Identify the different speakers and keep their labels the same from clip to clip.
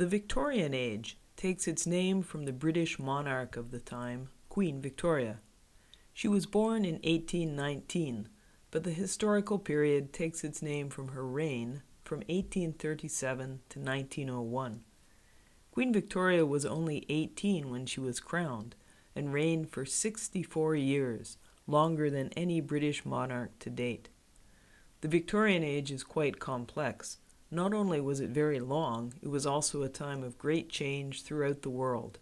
Speaker 1: The Victorian age takes its name from the British monarch of the time, Queen Victoria. She was born in 1819, but the historical period takes its name from her reign from 1837 to 1901. Queen Victoria was only 18 when she was crowned and reigned for 64 years, longer than any British monarch to date. The Victorian age is quite complex. Not only was it very long, it was also a time of great change throughout the world.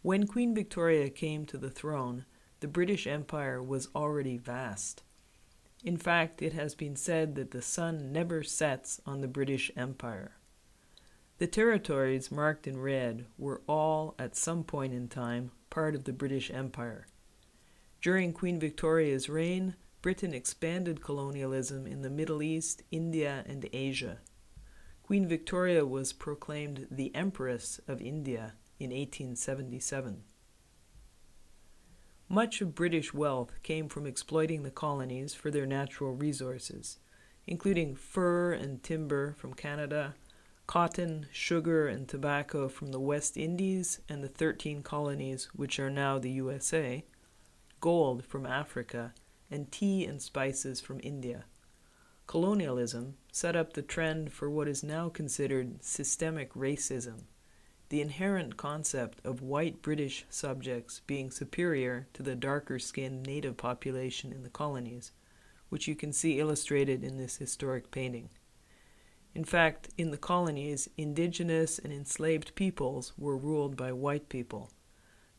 Speaker 1: When Queen Victoria came to the throne, the British Empire was already vast. In fact, it has been said that the sun never sets on the British Empire. The territories marked in red were all, at some point in time, part of the British Empire. During Queen Victoria's reign, Britain expanded colonialism in the Middle East, India, and Asia. Queen Victoria was proclaimed the Empress of India in 1877. Much of British wealth came from exploiting the colonies for their natural resources, including fur and timber from Canada, cotton, sugar, and tobacco from the West Indies and the 13 colonies which are now the USA, gold from Africa, and tea and spices from India. Colonialism set up the trend for what is now considered systemic racism, the inherent concept of white British subjects being superior to the darker-skinned native population in the colonies, which you can see illustrated in this historic painting. In fact, in the colonies, indigenous and enslaved peoples were ruled by white people.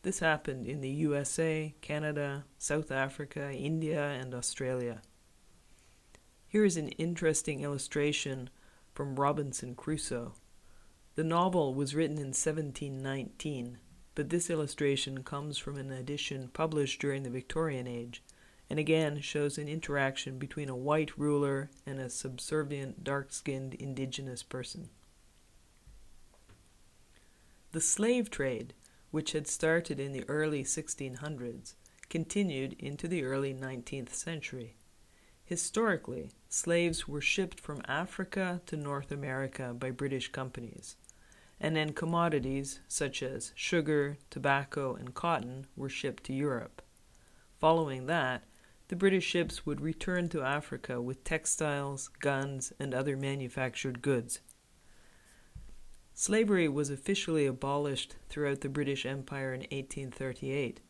Speaker 1: This happened in the USA, Canada, South Africa, India, and Australia. Here is an interesting illustration from Robinson Crusoe. The novel was written in 1719, but this illustration comes from an edition published during the Victorian age, and again shows an interaction between a white ruler and a subservient, dark-skinned indigenous person. The slave trade, which had started in the early 1600s, continued into the early 19th century. Historically, slaves were shipped from Africa to North America by British companies, and then commodities such as sugar, tobacco, and cotton were shipped to Europe. Following that, the British ships would return to Africa with textiles, guns, and other manufactured goods. Slavery was officially abolished throughout the British Empire in 1838,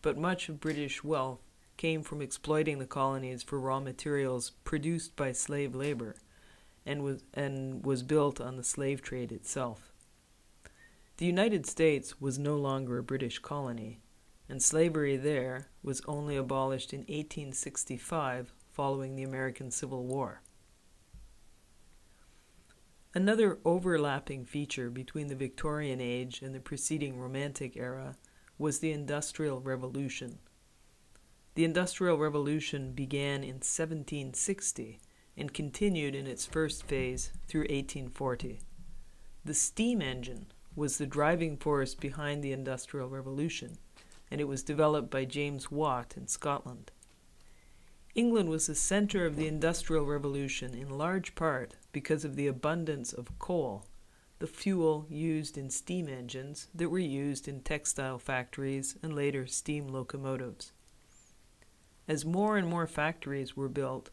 Speaker 1: but much of British wealth came from exploiting the colonies for raw materials produced by slave labor and was built on the slave trade itself. The United States was no longer a British colony, and slavery there was only abolished in 1865 following the American Civil War. Another overlapping feature between the Victorian age and the preceding Romantic era was the Industrial Revolution. The Industrial Revolution began in 1760 and continued in its first phase through 1840. The steam engine was the driving force behind the Industrial Revolution, and it was developed by James Watt in Scotland. England was the center of the Industrial Revolution in large part because of the abundance of coal, the fuel used in steam engines that were used in textile factories and later steam locomotives. As more and more factories were built,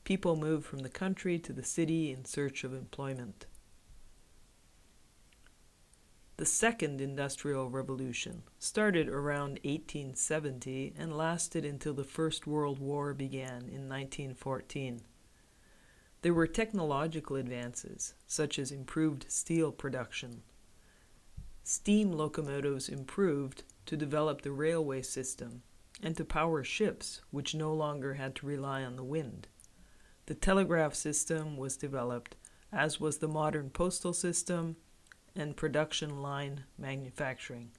Speaker 1: people moved from the country to the city in search of employment. The Second Industrial Revolution started around 1870 and lasted until the First World War began in 1914. There were technological advances, such as improved steel production. Steam locomotives improved to develop the railway system and to power ships, which no longer had to rely on the wind. The telegraph system was developed, as was the modern postal system and production line manufacturing.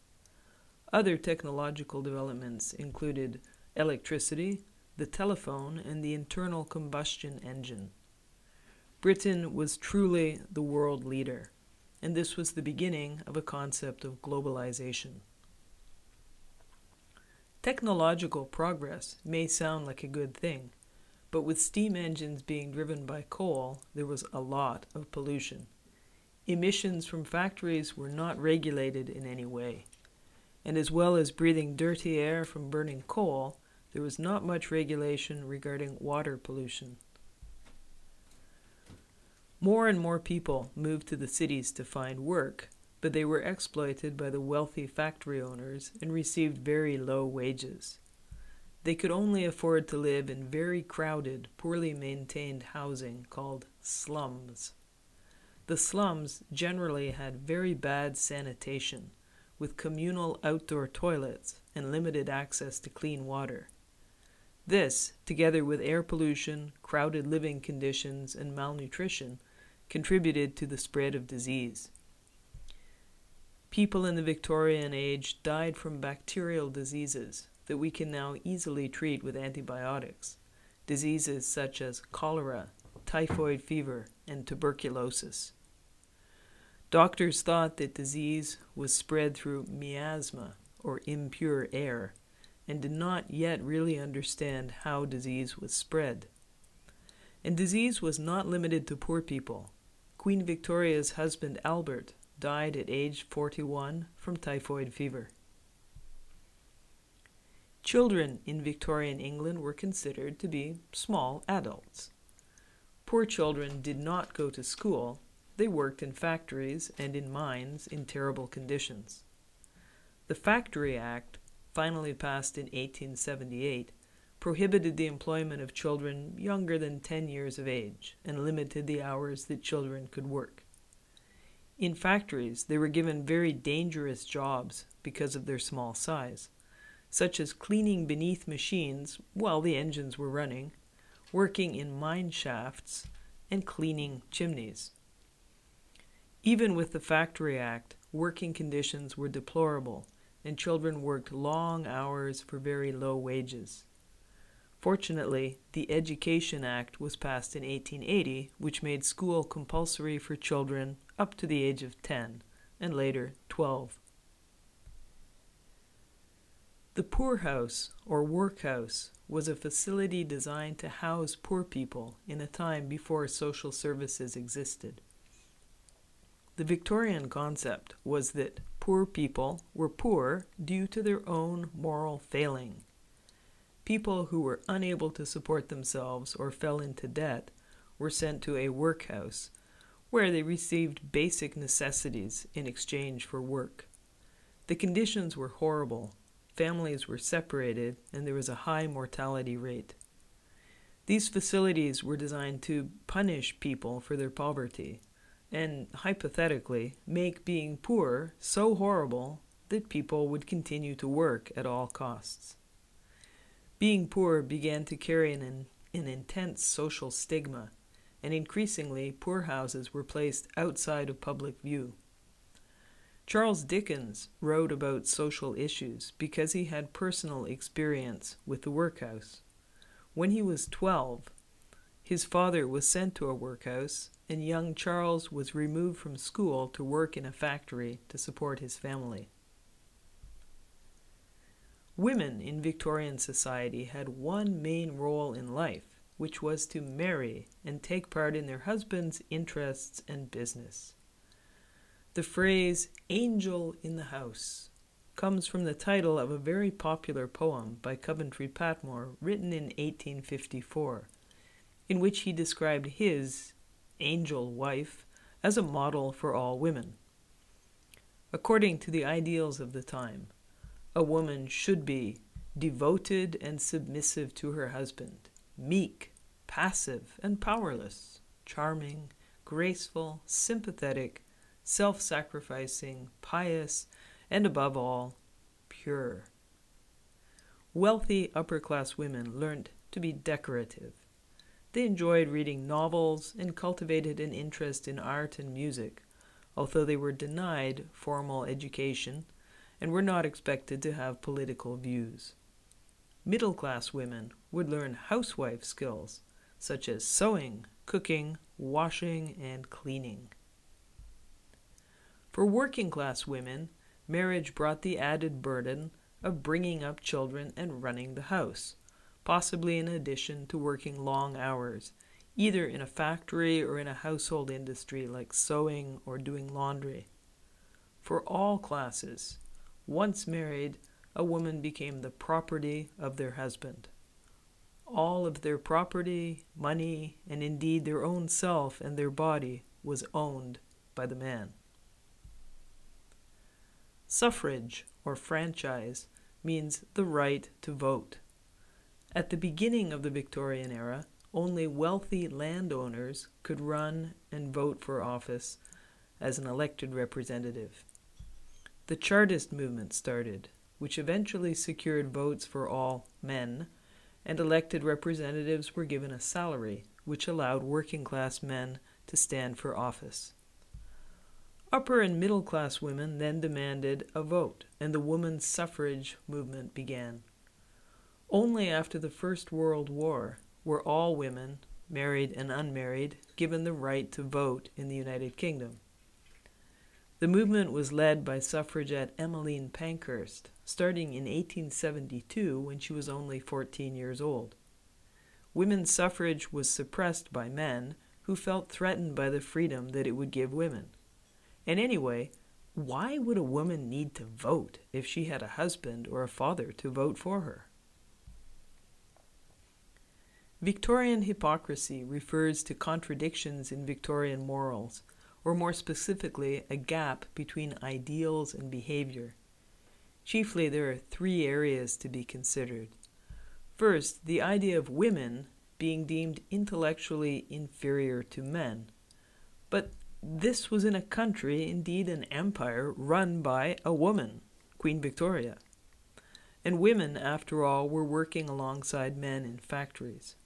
Speaker 1: Other technological developments included electricity, the telephone, and the internal combustion engine. Britain was truly the world leader, and this was the beginning of a concept of globalization. Technological progress may sound like a good thing, but with steam engines being driven by coal, there was a lot of pollution. Emissions from factories were not regulated in any way, and as well as breathing dirty air from burning coal, there was not much regulation regarding water pollution. More and more people moved to the cities to find work, but they were exploited by the wealthy factory owners and received very low wages. They could only afford to live in very crowded, poorly maintained housing called slums. The slums generally had very bad sanitation, with communal outdoor toilets and limited access to clean water. This, together with air pollution, crowded living conditions, and malnutrition, contributed to the spread of disease. People in the Victorian age died from bacterial diseases that we can now easily treat with antibiotics, diseases such as cholera, typhoid fever, and tuberculosis. Doctors thought that disease was spread through miasma, or impure air, and did not yet really understand how disease was spread. And disease was not limited to poor people. Queen Victoria's husband Albert died at age 41 from typhoid fever. Children in Victorian England were considered to be small adults. Poor children did not go to school. They worked in factories and in mines in terrible conditions. The Factory Act, finally passed in 1878, prohibited the employment of children younger than 10 years of age and limited the hours that children could work. In factories, they were given very dangerous jobs because of their small size, such as cleaning beneath machines while the engines were running, working in mine shafts, and cleaning chimneys. Even with the Factory Act, working conditions were deplorable, and children worked long hours for very low wages. Fortunately, the Education Act was passed in 1880, which made school compulsory for children up to the age of 10, and later 12. The poorhouse, or workhouse, was a facility designed to house poor people in a time before social services existed. The Victorian concept was that poor people were poor due to their own moral failing. People who were unable to support themselves or fell into debt were sent to a workhouse, where they received basic necessities in exchange for work. The conditions were horrible. Families were separated, and there was a high mortality rate. These facilities were designed to punish people for their poverty, and hypothetically make being poor so horrible that people would continue to work at all costs. Being poor began to carry an intense social stigma, and increasingly poor houses were placed outside of public view. Charles Dickens wrote about social issues because he had personal experience with the workhouse. When he was 12, his father was sent to a workhouse, and young Charles was removed from school to work in a factory to support his family. Women in Victorian society had one main role in life, which was to marry and take part in their husband's interests and business. The phrase, "angel in the house," comes from the title of a very popular poem by Coventry Patmore written in 1854, in which he described his angel wife as a model for all women. According to the ideals of the time, a woman should be devoted and submissive to her husband, meek, passive, and powerless, charming, graceful, sympathetic, self-sacrificing, pious, and above all, pure. Wealthy upper-class women learned to be decorative. They enjoyed reading novels and cultivated an interest in art and music, although they were denied formal education and were not expected to have political views. Middle-class women would learn housewife skills, such as sewing, cooking, washing, and cleaning. For working-class women, marriage brought the added burden of bringing up children and running the house, possibly in addition to working long hours, either in a factory or in a household industry like sewing or doing laundry. For all classes, once married, a woman became the property of their husband. All of their property, money, and indeed their own self and their body was owned by the man. Suffrage, or franchise, means the right to vote. At the beginning of the Victorian era, only wealthy landowners could run and vote for office as an elected representative. The Chartist movement started, which eventually secured votes for all men, and elected representatives were given a salary, which allowed working-class men to stand for office. Upper and middle-class women then demanded a vote, and the women's suffrage movement began. Only after the First World War were all women, married and unmarried, given the right to vote in the United Kingdom. The movement was led by suffragette Emmeline Pankhurst, starting in 1872 when she was only 14 years old. Women's suffrage was suppressed by men who felt threatened by the freedom that it would give women. And anyway, why would a woman need to vote if she had a husband or a father to vote for her? Victorian hypocrisy refers to contradictions in Victorian morals, or more specifically, a gap between ideals and behavior. Chiefly, there are three areas to be considered. First, the idea of women being deemed intellectually inferior to men. But this was in a country, indeed an empire, run by a woman, Queen Victoria. And women, after all, were working alongside men in factories.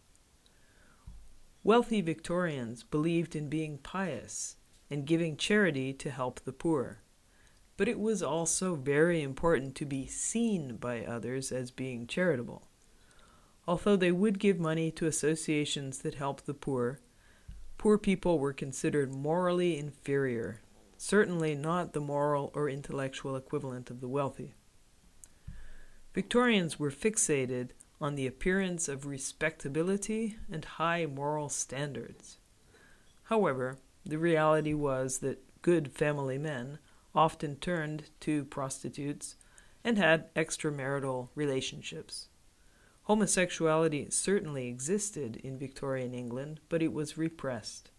Speaker 1: Wealthy Victorians believed in being pious and giving charity to help the poor. But it was also very important to be seen by others as being charitable. Although they would give money to associations that helped the poor people were considered morally inferior, certainly not the moral or intellectual equivalent of the wealthy. Victorians were fixated on the appearance of respectability and high moral standards. However, the reality was that good family men often turned to prostitutes and had extramarital relationships. Homosexuality certainly existed in Victorian England, but it was repressed.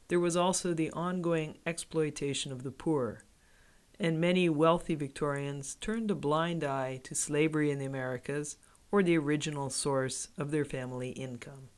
Speaker 1: There was also the ongoing exploitation of the poor, and many wealthy Victorians turned a blind eye to slavery in the Americas or the original source of their family income.